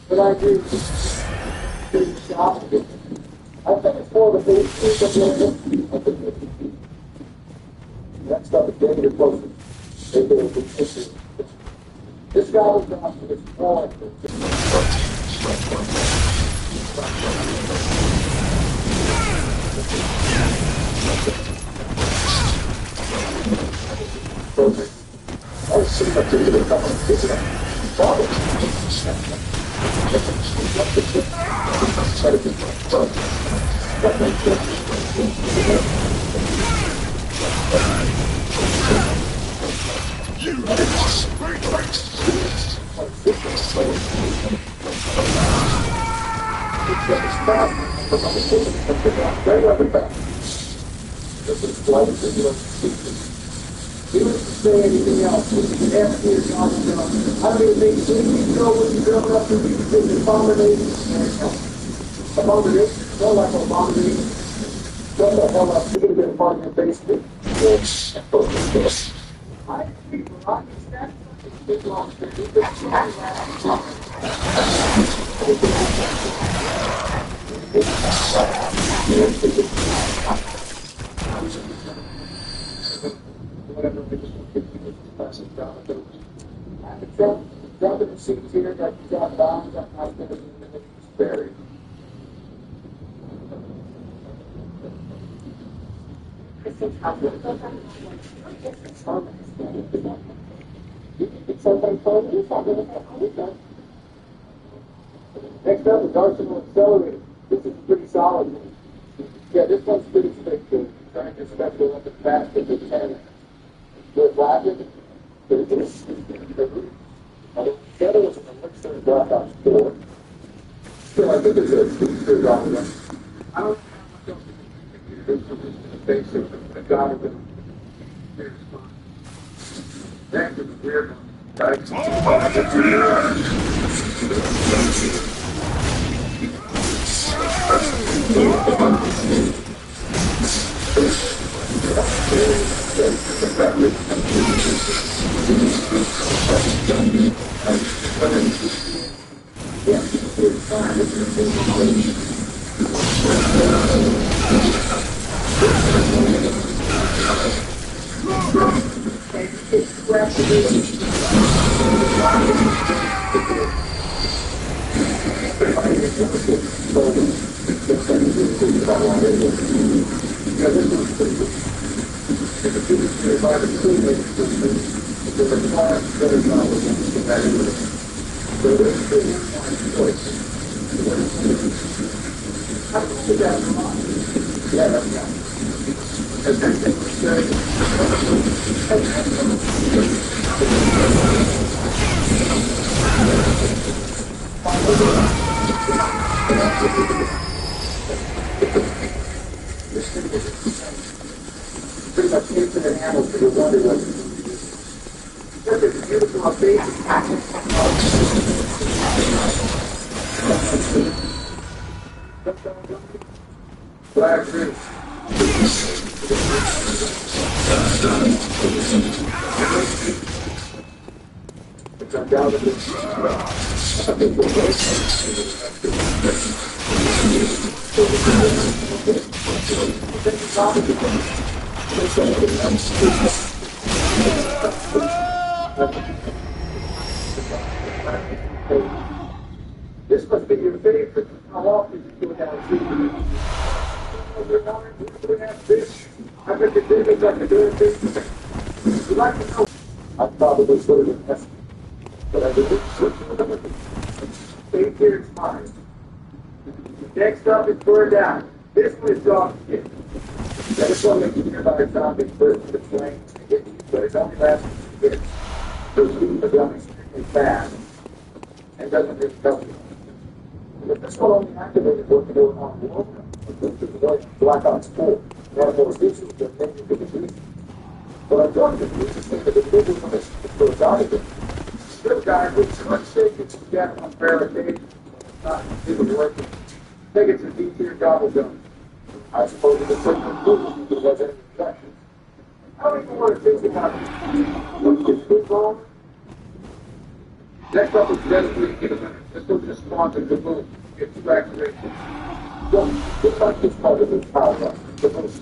But I do shop. I think it's more of a that stuff is getting your closer. This guy was down to this point. I see what you're doing. It's a problem. He wouldn't say anything else. He would ask me if I don't even think you know when you grow up and you think abomination. Abomination? More like abomination. What the hell up? You could have been part of your basement. Yes. I think I understand something big long whatever we just want to get the classic job. I could drop in the seats here, got drop down, got my fingers in the middle, it's buried. Next up is Arsenal Accelerator. This is pretty solid. Yeah, this one's pretty thick too. Trying to special up the fast as it can. Good laughing. The other was an elixir dropout store. So I think it's a elixir dropout. I don't know the basic of the guy with the next is a weird one. Pretty much infinite animals to the wonder what look at the beautiful amazing black roots. It's undoubtedly this must be your favorite. How often do you have food? Fish. I bet the David's like a doing fish. You'd like to know? I probably should have been asking, but I didn't. Stay here, it's mine. Next up is Bird Down. This one is dog shit. I just want to make you hear about a zombie first to the flame. But it's only lasts 2 minutes. Those people are going extremely fast and doesn't really help you. But this one only activated working over on the open. This is like Black Ops 4. One of those issues that make you think it's easy. But I thought the music thing that the people from this goes out of it. This guy was much shaking to get on barricade, not even working. I think it's a D-tier gobble gun. I suppose it's a certain improvement if there was any infection. I don't even want to think about what's this food wrong. Next up is Desperate Human. This was responding to move. It's evacuation. So, just like this part of the power, the move.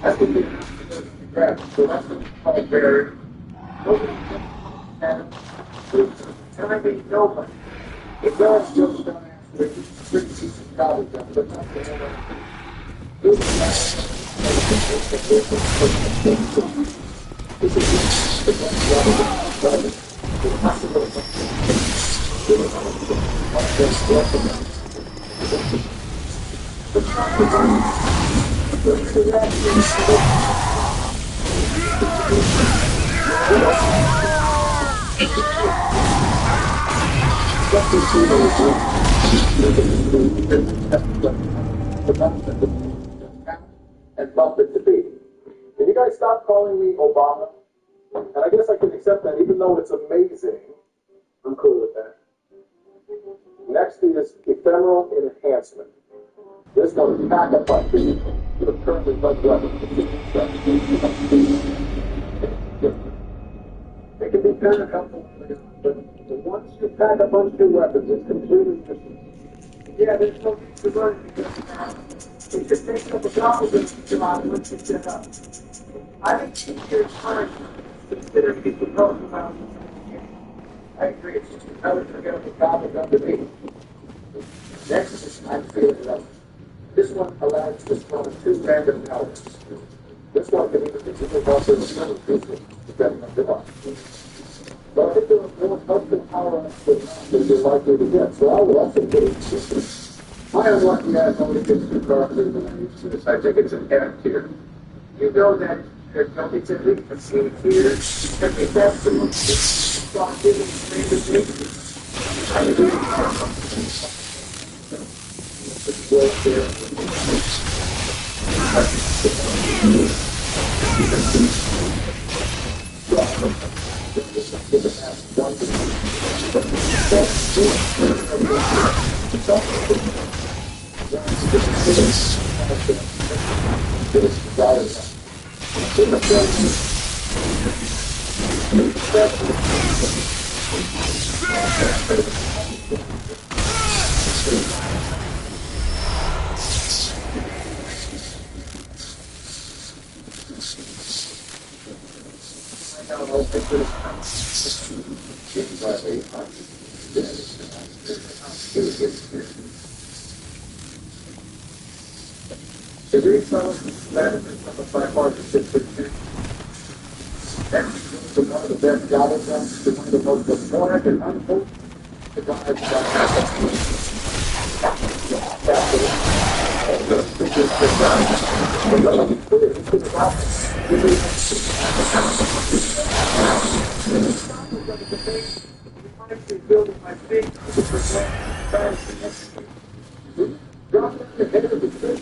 That's what they grab. So that's what called buried. Nobody can timing nobody. The guards just don't answer. It's pretty decent college, but not the other. This and bump it to B. Can you guys stop calling me Obama? And I guess I can accept that, even though it's amazing. I'm cool with that. Next is ephemeral enhancement. This one is pack a punch to the currently bug weapon. It can be kind of helpful, but once you pack a bunch of weapons, it's completely different. Yeah, there's no need to run because it just takes up a gobble to come out and once you set up. I think keep your time considering these proposals out. I agree, it's just another forget the gobble underneath. Next is I'm feeling love. This one allows to spawn 2 random powers. This one can even continue also the same business, depending on the box. But I think there are more custom power-ups than you're likely to get, so I will also get it. My unlucky ass only gets 2 cartridges and I use this. I think it's an F tier. You know that there's no it's at least a C tier. That the best of them start giving random things. I agree. It's well there. The resource management of a bipartisan system. Next, one of the best jobs to one of the most important and unfortunate to guide building my feet to prevent drop down the head of the fish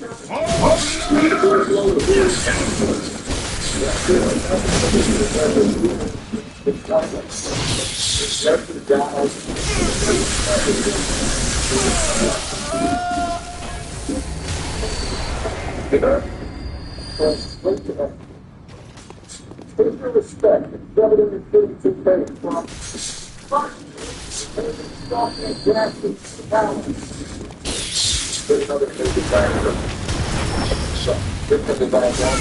with your respect, 732 pages from stop and grassy balance. There's another basic diagram. So, this is the diagram.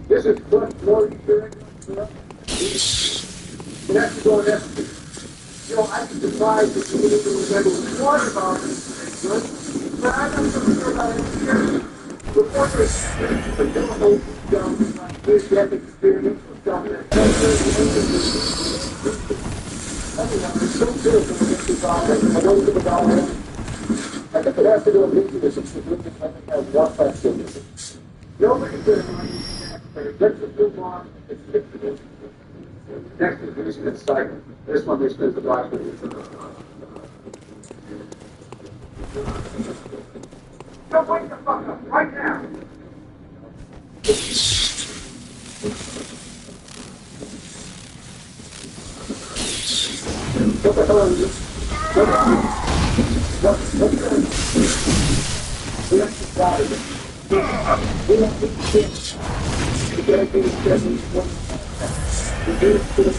This is front loading during it has to go in there. You know, I can decide that you need to remember one about it, but I'm not so sure about it. Before this, the difficult jump, this death experience was done. It's so good when we get to God. I don't give a God. I think it has to do with me this. It's the good thing I think has one question. Nobody good at money. Let's just move on. It's 50 minutes. Next is using its cycle. This one is the last one. Don't wake the fuck up right now. What the hell is this? What's we have to die. We have to fix. We gotta be present. We do it for the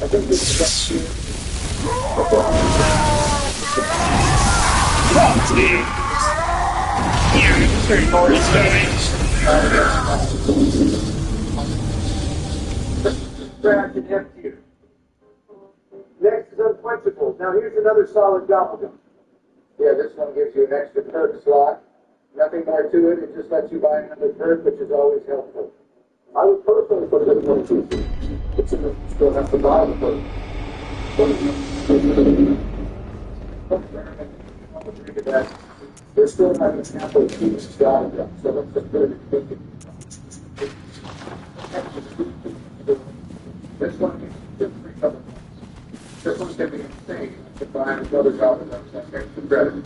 I think this is Cracked and empty. Next is unquenchable. Now here's another solid doppelganger. Yeah, this one gives you an extra perk slot. Nothing more to it. It just lets you buy another perk, which is always helpful. I would personally put it in one too. It's in the, still have to buy the perk. They're still having half of keys got it, so let's just put it in. This one is just recover. This one's going to be insane to find another dollar that's extra credit.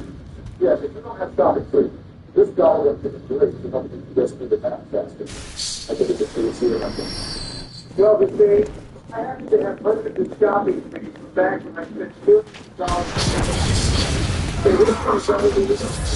Yes, if you don't have stock free, this dollar up to the great to help you just do the math faster. I think it's a pretty serious. Well, the thing, I happen to have hundreds of shopping fees back when I spent $200. Okay, this one's going to be this.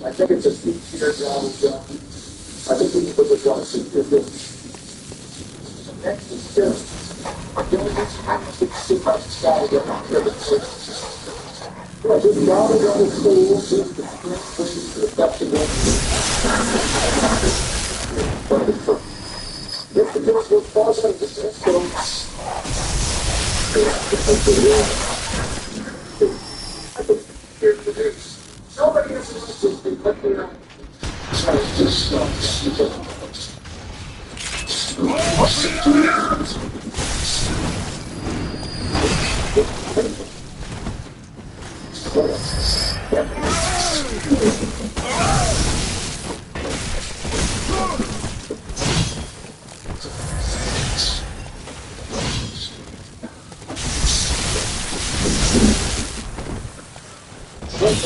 I think it's a feature job. I think we can put this on a feature. Next is still. This knowledge of the school is the strength of perception. This is what falls under this. I think here's the news. Nobody has to do this, but they don't.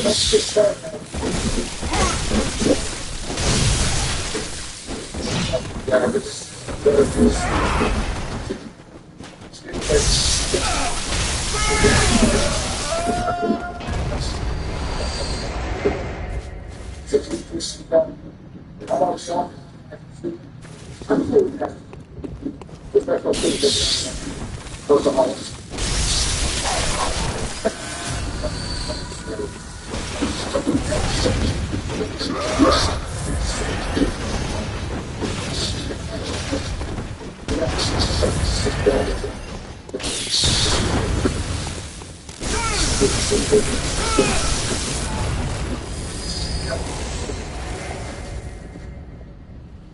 Let's get started. How about Sean? I'm saying that the special thing goes on.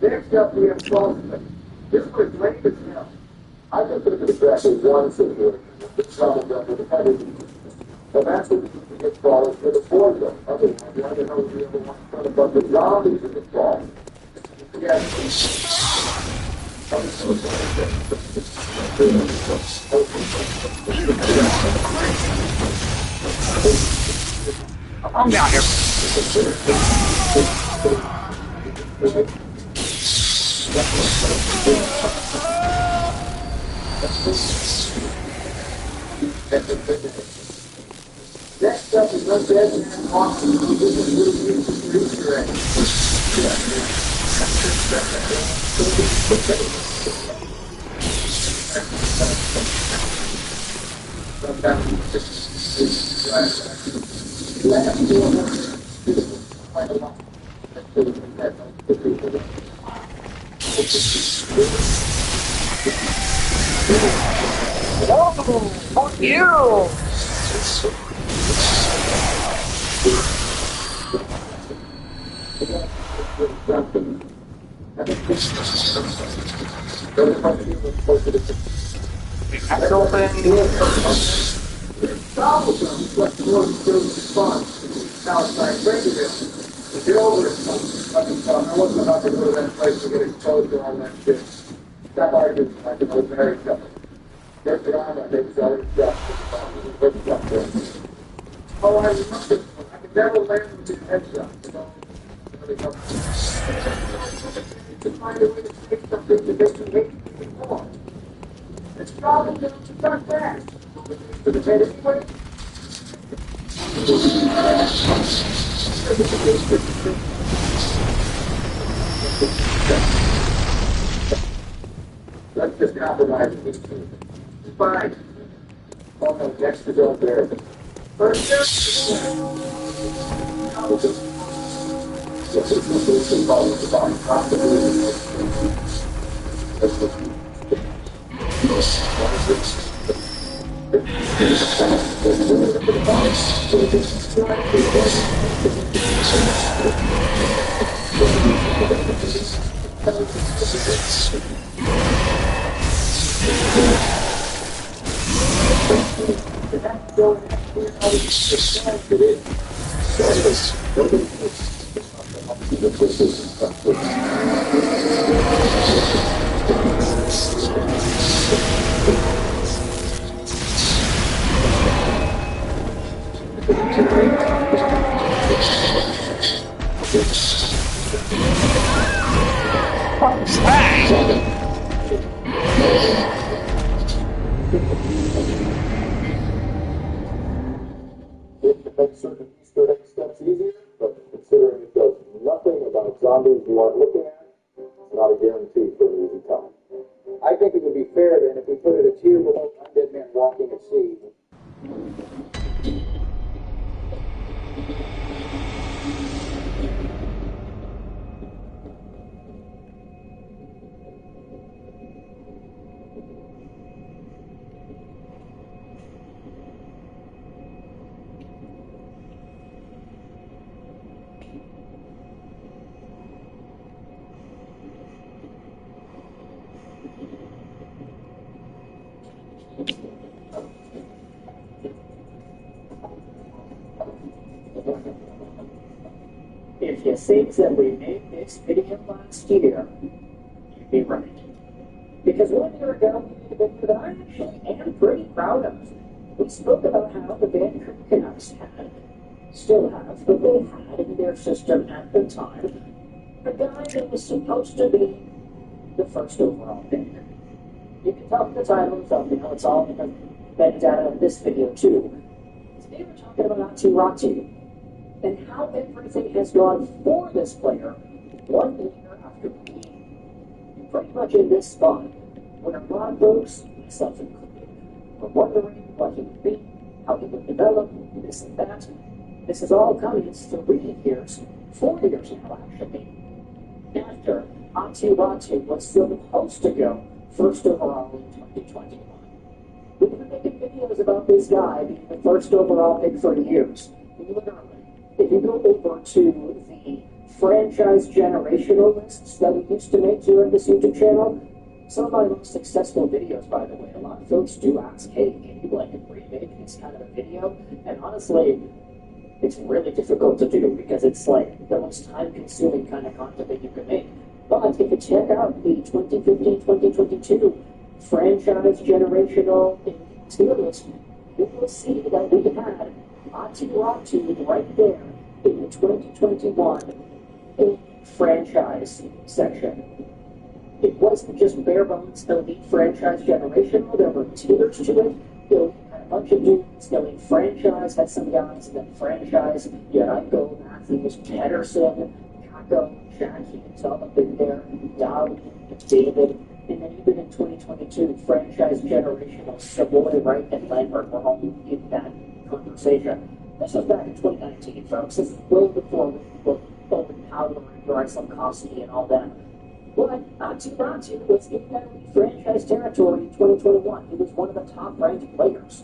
Next up, we have Salzman. This was late as hell. I consider this actually one situation that traveled up with the pedigree. The master gets followed for the fourth one. Otherwise, I don't know if you ever want to talk about the zombies in the fall. I'm down here. Next up is Undead Man Walking. This is really interesting Easter egg. Oh, fuck you! That's open. Get over it. I wasn't about to go to that place to get exposed to all that shit. That argument, I can hold very tough. Their drama makes all this stuff. Oh, I remember. I can never land with a headshot. To find a way to take something to make you hate me more. It's probably going to start fast. For the head anyway. Let's just compromise this team. Fine. Oh no, next is over there. First make certain Easter egg steps easier, but considering it does nothing about zombies you aren't looking at, it's not a guarantee for an easy time. I think it would be fair then if we put it a tier below Undead Man Walking at Sea. If you think that we made this video last year, you'd be right. Because 1 year ago, we made a video that I actually am pretty proud of. We spoke about how the Vancouver Canucks had, still have, but they had in their system at the time, a guy that was supposed to be the first overall pick. You can tell from the title and thumbnail, it's all been data of this video too. Today we're talking about Ratu. and how everything has gone for this player 1 year after being pretty much in this spot, when a lot of folks, myself included, were wondering what he would be, how he would develop, this and that. This is all coming 3 years, 4 years now actually, after Atu was still supposed to go first overall in 2021. We've been making videos about this guy being the first overall pick for years. Literally, if you go over to the franchise generational lists that we used to make here on this YouTube channel, some of my most successful videos, by the way, a lot of folks do ask, hey, can you remake this kind of a video? And honestly, it's really difficult to do because it's like the most time-consuming kind of content that you can make. But if you check out the 2015-2022 franchise generational tier list, you will see that we had Atu right there in the 2021 franchise section. It wasn't just bare bones elite franchise generational, there were tiers to it. Elite had a bunch of dudes, elite franchise had some guys, and then franchise, Yanko, Matthews, Pedersen, Kako, Jackie, it's all up in there, Dowd, David, and then even in 2022, franchise generational, Savoy, Wright, and Lambert were all in that conversation. This was back in 2019, folks. This is way before we were overpowering Bryce Koski and all that. But Atu was in that franchise territory in 2021. He was one of the top-ranked players.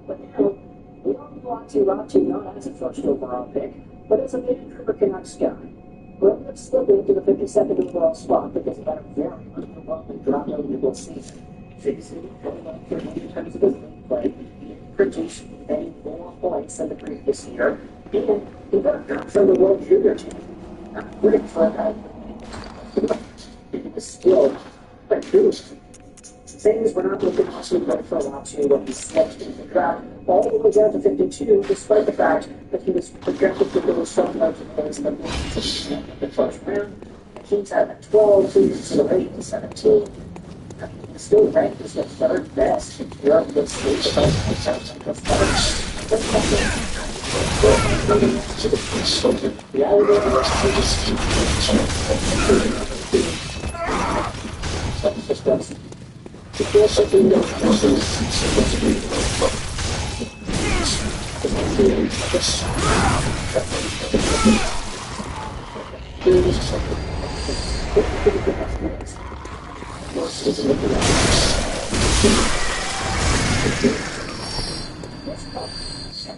But now, we all know Atu not as a first overall pick, but as a Vancouver Canucks guy. Who ended up slipping into the 52nd overall spot because he had a very underwhelming dropout season. Facing coming up for many times of his league play, he produced many more points than the previous year, and he got dropped from the World Junior team. Not great for that. It was still a boost. Things were not looking too good for Atu when he slipped into the draft all the way down to 52, despite the fact that he was projected to go some large players in the first round. The Kings had at 12, Kings to the rate to 17. He still ranked as the third best in Europe this week, about the At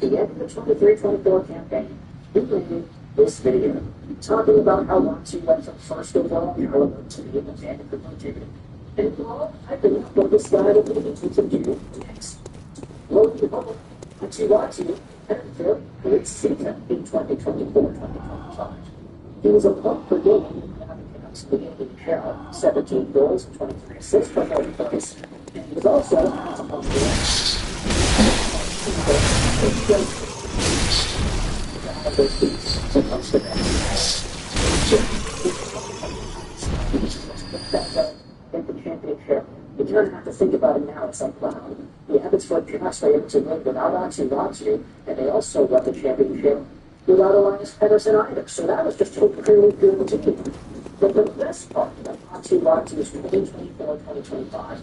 the end of the 23-24 campaign, we made this video talking about how Atu went from first overall caliber to be in the Vancouver Blue. And I've been up on this guy over the to do next. Lo and behold, Atu had a very good season in 2024-2025. He was a point per game in the Canucks leading 17 goals and 23 assists for 40 points. And he was also a point per game. In the championship, you don't have to think about it now. It's like, wow, the Abbots for Canucks were able to win without Atu, and they also won the championship without Elias Pedersen either. So that was just a really good team. But the best part of Atu is 2024-2025.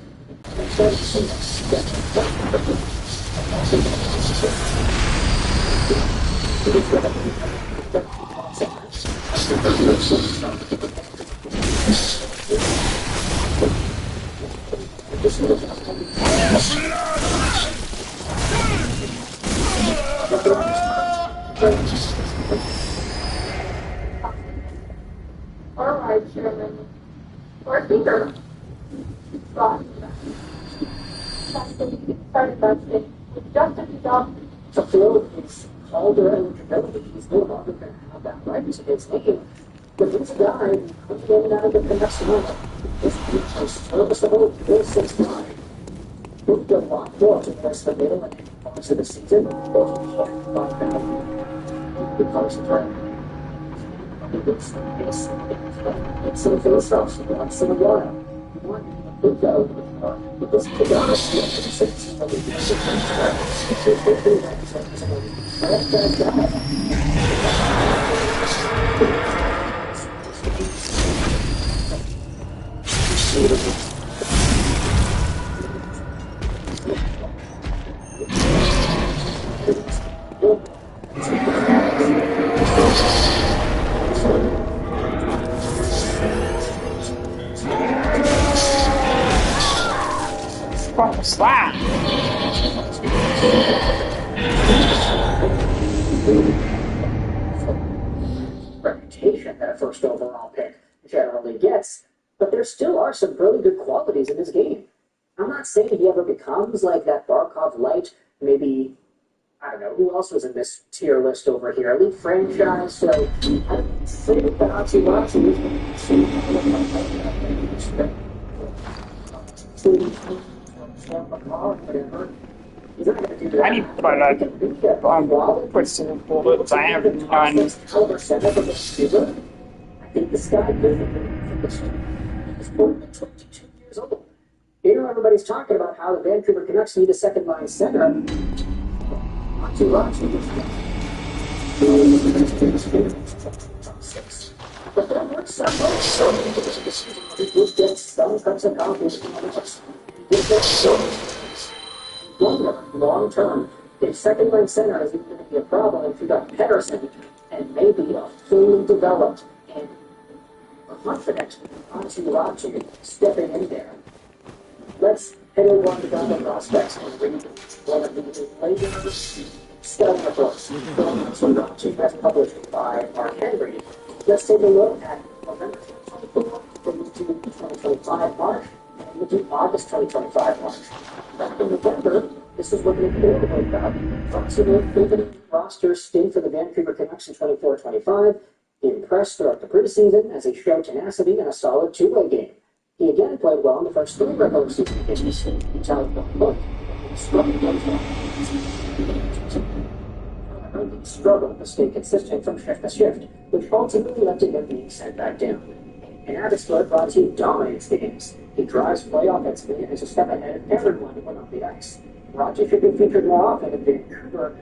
All right, Chairman. Or Speaker. Started busting with Justin Johnson. To fill his Calder eligibility, he's no longer going to have that right to his name. But he's a guy who comes in and out of the Canucks lineup. This is a serviceable 4-6-9. Moved a lot more to the rest of the middle and parts of the season, but he can't find out. He comes to play. It's some face-offs once in a while. One would go with this Canucks 6 that Slap! Reputation that a first overall pick generally gets, but there still are some really good qualities in his game. I'm not saying he ever becomes like that Barkov Light, maybe, I don't know, who else was in this tier list over here? Elite franchise, so I would say that Achiwachi is whatever. He's not going to do that. I need to put put some bullets. I have none. Caliber 7 of the shooter. I think this guy could He's only 22 years old. You know, everybody's talking about how the Vancouver Canucks need a second line center. Achiwachi but there were some he did get some cups of coffee. He did get long term, if second line center is even going to be a problem, if you got Pedersen and maybe a fully developed and confident Achiwachi stepping in there, let's head over on the Gundam prospects and read one of the latest stellar reports from Achiwachi as published by Mark Henry. Let's take a look at November 2024 from 2025 March and to August 2025 March. Back in November, this is looking horrible about. Approximately proven roster stint for the Vancouver Canucks in 24-25. He impressed throughout the preseason as he showed tenacity and a solid two-way game. He again played well in the first three regular season games. He tallied one point. He struggled to stay consistent from shift to shift, which ultimately led to him being sent back down. In Abbotsford, Raji dominates the games. He drives play offensively and is a step ahead of everyone when on the ice. Raji should be featured more often in Vancouver.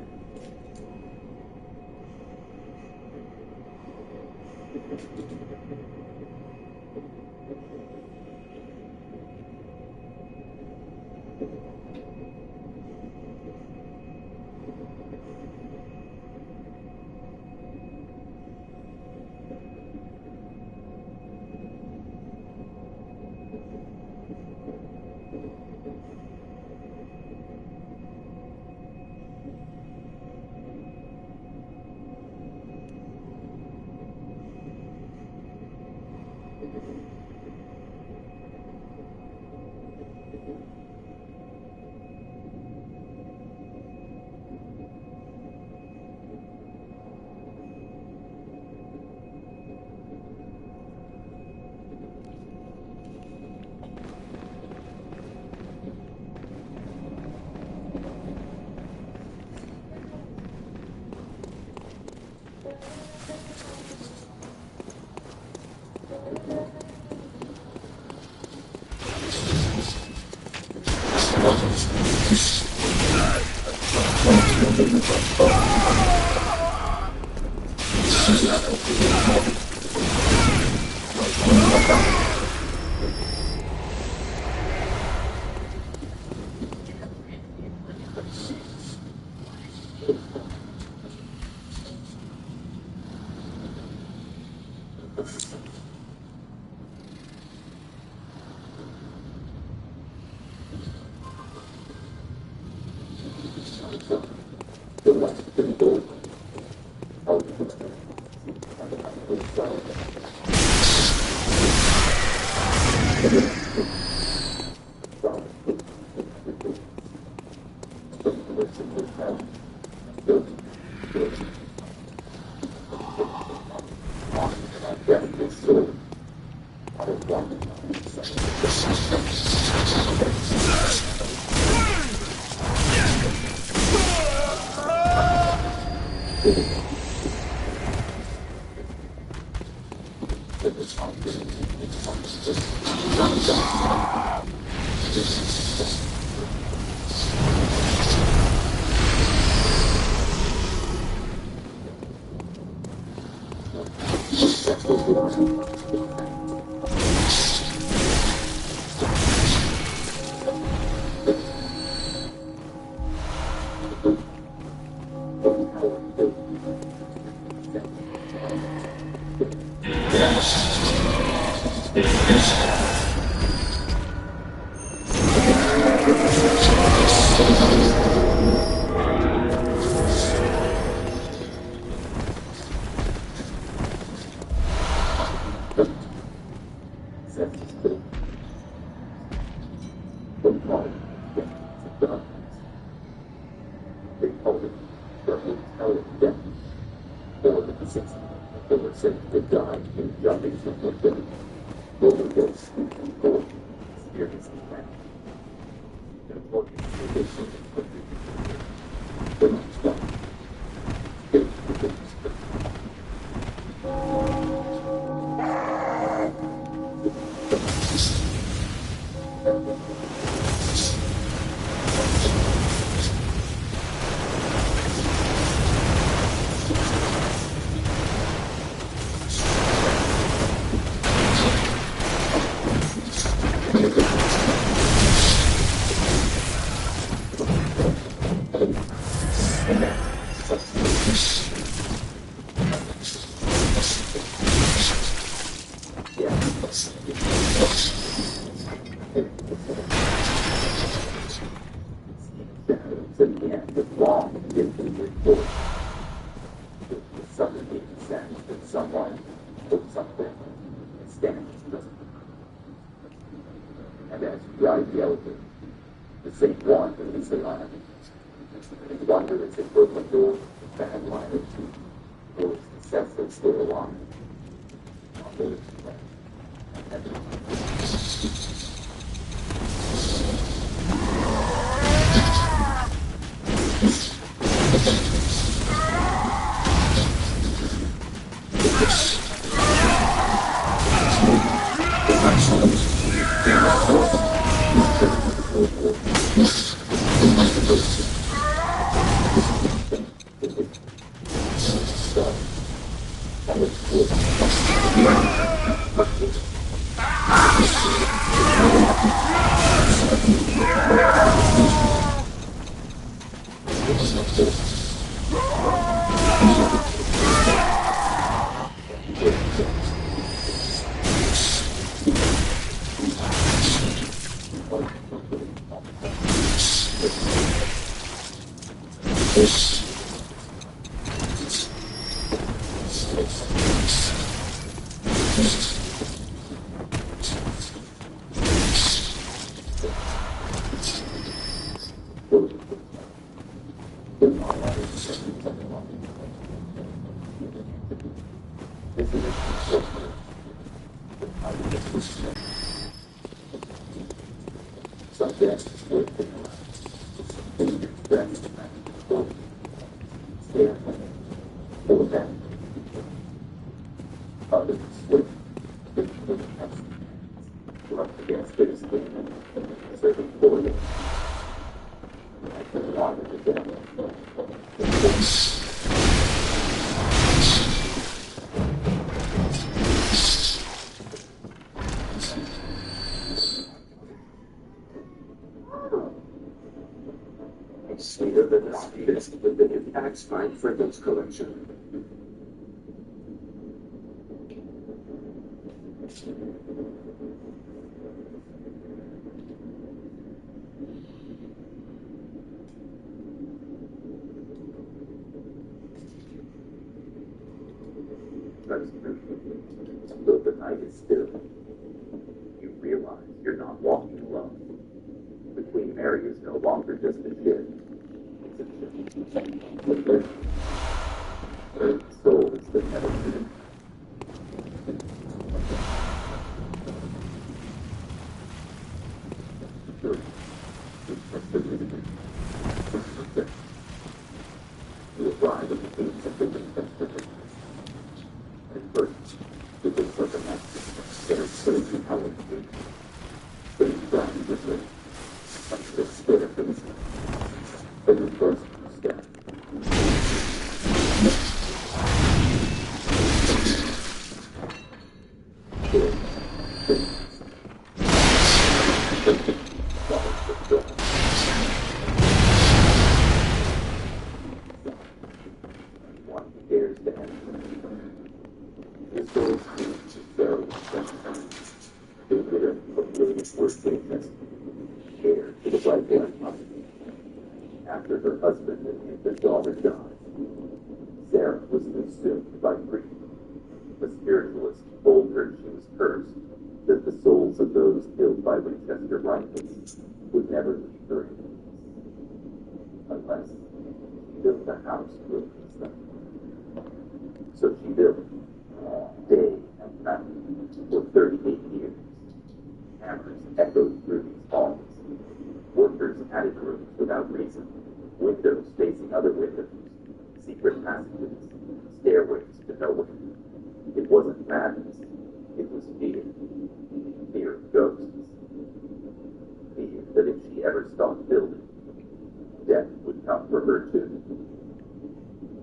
More than 60 people said they died in jumping from the building. Overdose or experiencing that. The important condition of the Fine Fragrance Collection. Though the night is still, you realize you're not walking alone. The Queen Mary is no longer just a ship. It's a ship with souls that never finish. You arrive at the gates of the Infested. At first, it looks like a mess. There are so compelling gates. But you grind this way. Like the spirit of the but the first step. One dares to enter. This goes to very expensive. The leader of William's worst weakness. Care to the right hand. After her husband and infant daughter died, Sarah was consumed by grief. The spiritualist told her she was cursed, that the souls of those killed by Winchester rifles would never leave her in peace, unless she built a house to appease them. So she built day and night for 38 years. Hammers echoed through these halls. Workers added rooms without reason. Windows facing other windows. Secret passages. Stairways to nowhere. It wasn't madness. It was fear. Fear of ghosts. Fear that if she ever stopped building, death would come for her too.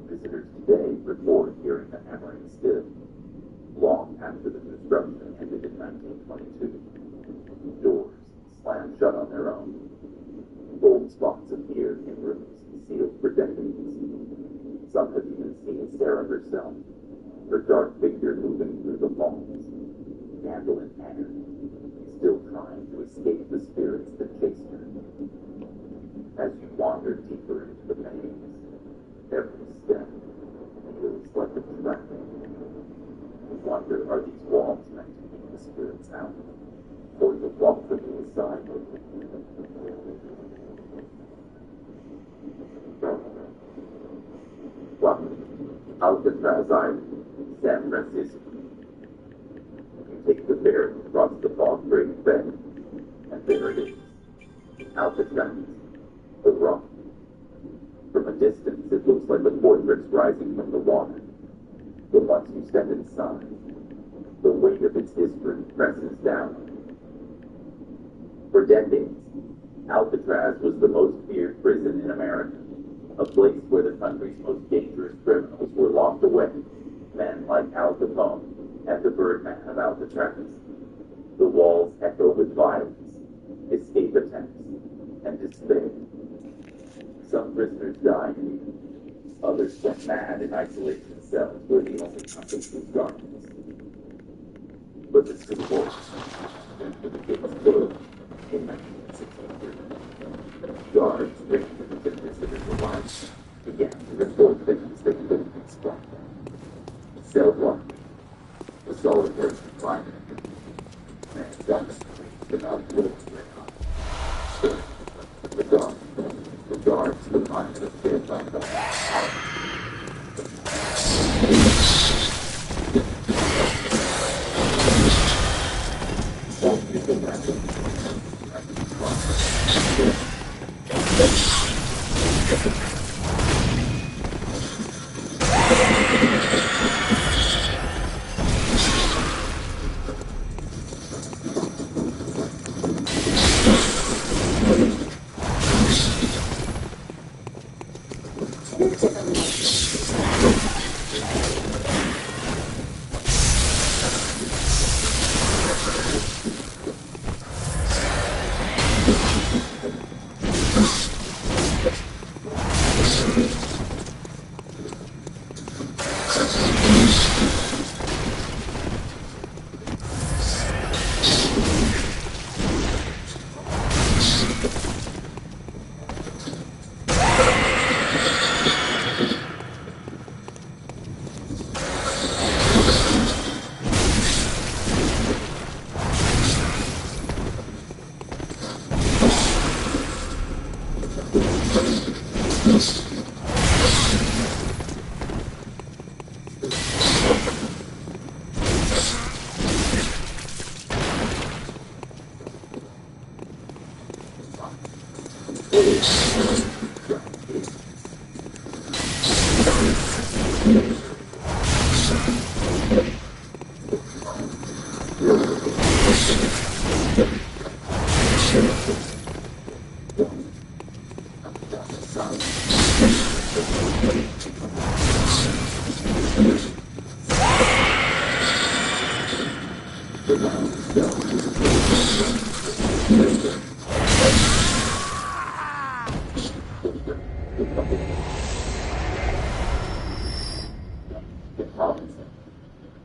Visitors today report hearing the hammering still, long after the construction ended in 1922. Doors slammed shut on their own. Gold spots appeared in rooms sealed for decades. Some have even seen Sarah herself, her dark figure moving through the halls, candle in hand, still trying to escape the spirits that chased her. As you wander deeper into the maze, every step feels like a trap. You wonder, are these walls meant to keep the spirits out, or to walk them inside? Welcome, Alcatraz Island, San Francisco. You take the ferry across the fog break bay, and there it is, Alcatraz, the rock. From a distance, it looks like a fortress rising from the water. But once you step inside, the weight of its history presses down. For decades, Alcatraz was the most feared prison in America, a place where the country's most dangerous criminals were locked away, men like Al Capone and the Birdman of Alcatraz. The walls echo with violence, escape attempts, and despair. Some prisoners died here. Others went mad in isolation cells where the only compass was darkness. But the support after the gates closed in 1963. Guards, victims, and visitors alike began to report things they couldn't explain. Cell block, a solitary confinement, and ducks without bullets written on. The guards reminded of their backup.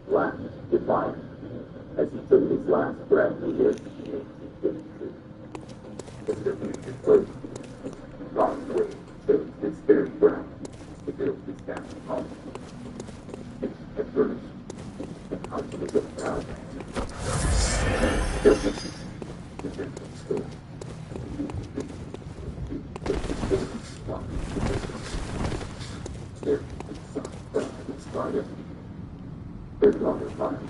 Black, defiant, as he took his last breath, he lived in 1852. With the future close, God's way chose this very ground to build his family home. At first, the house was a proud man. The simple story. There, the sun started. There's another time.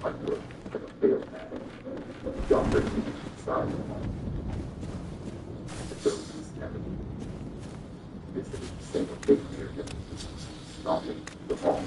I grew up in a field man. Younger side. So he's never visited the single big year. Stopping the ball.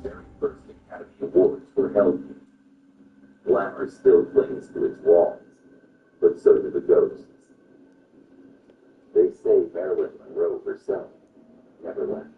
Very first Academy Awards were held here. Glamour still clings to its walls, but so do the ghosts. They say Marilyn Monroe herself never left.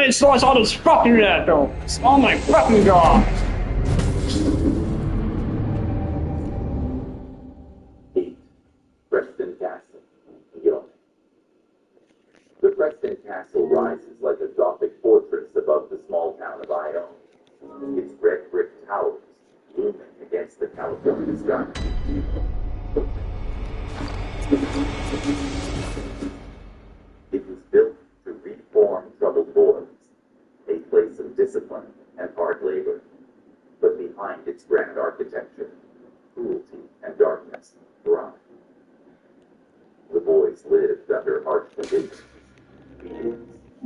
I install all those fucking reactors. Oh my fucking god. 8. Preston Castle, York. The Preston Castle rises like a Gothic fortress above the small town of Ione. Its red brick towers looming against the California sky. It was built to reform troubled boys, a place of discipline and hard labor. But behind its grand architecture, cruelty and darkness thrive. The boys lived under harsh conditions, beatings,